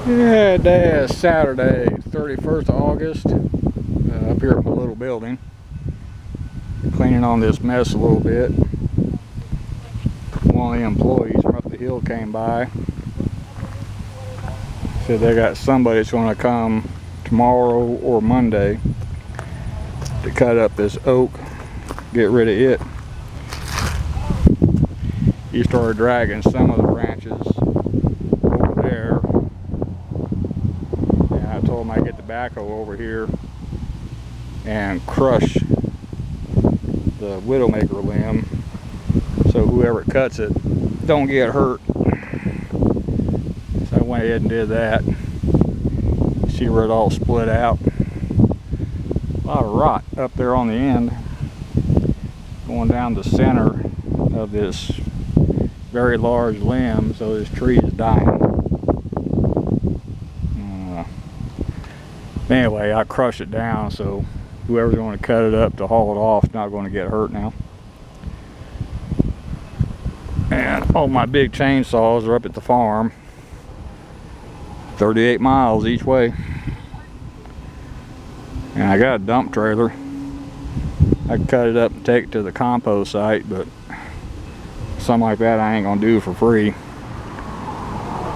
Yeah, today is Saturday, 31st of August. Up here at my little building. Cleaning on this mess a little bit. One of the employees from up the hill came by. Said they got somebody that's going to come tomorrow or Monday to cut up this oak, get rid of it. He started dragging some of the branches over there. And I told him I'd get the backhoe over here and crush the widowmaker limb so whoever cuts it don't get hurt. So I went ahead and did that. See where it all split out. A lot of rot up there on the end, going down the center of this very large limb, so this tree is dying. Anyway, I crushed it down, so whoever's going to cut it up to haul it off is not going to get hurt now. And all my big chainsaws are up at the farm, 38 miles each way. And I got a dump trailer. I could cut it up and take it to the compost site, but something like that I ain't gonna do for free.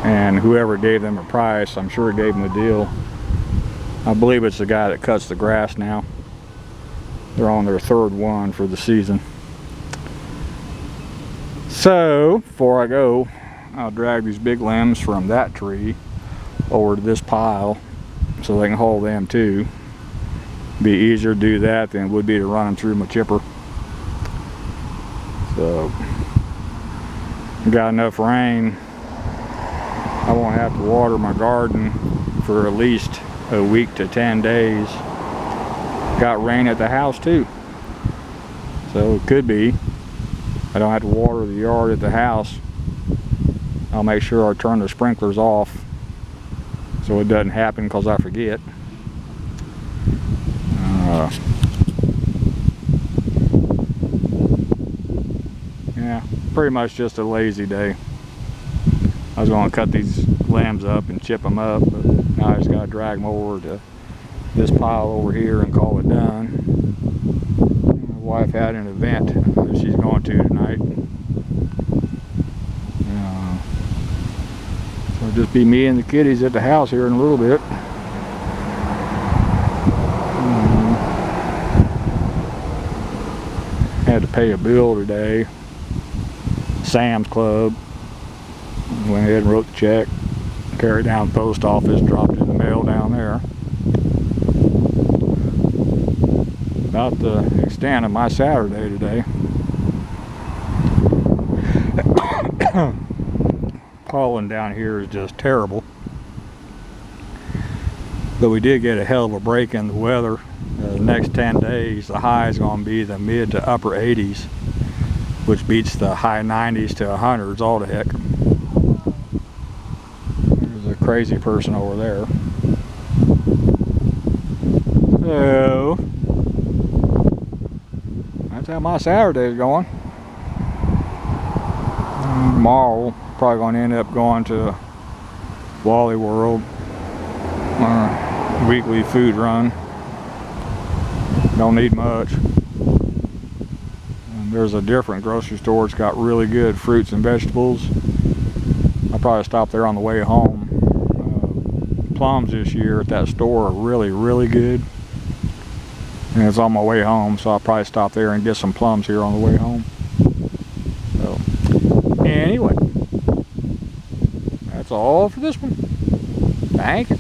And whoever gave them a price, I'm sure gave them a deal. I believe it's the guy that cuts the grass now. They're on their third one for the season. So before I go, I'll drag these big limbs from that tree over to this pile so they can haul them too. Be easier to do that than it would be to run them through my chipper. So got enough rain, I won't have to water my garden for at least a week to 10 days. Got rain at the house too, so it could be I don't have to water the yard at the house. I'll make sure I turn the sprinklers off so it doesn't happen because I forget. Yeah, pretty much just a lazy day. I was going to cut these limbs up and chip them up, but now I just got to drag them over to this pile over here and call it done. My wife had an event that she's going to tonight. So it'll just be me and the kiddies at the house here in a little bit. Had to pay a bill today. Sam's Club. Went ahead and wrote the check, carried it down to the post office, dropped it in the mail down there. About the extent of my Saturday today. Pollen down here is just terrible. But we did get a hell of a break in the weather. The next 10 days, the high is going to be the mid to upper 80s, which beats the high 90s to 100s all the heck. There's a crazy person over there. So that's how my Saturday is going. Tomorrow, probably going to end up going to Wally World, weekly food run. Don't need much. And there's a different grocery store that's got really good fruits and vegetables. I'll probably stop there on the way home. Plums this year at that store are really good. And it's on my way home, so I'll probably stop there and get some plums here on the way home. So, anyway, that's all for this one. Thank you.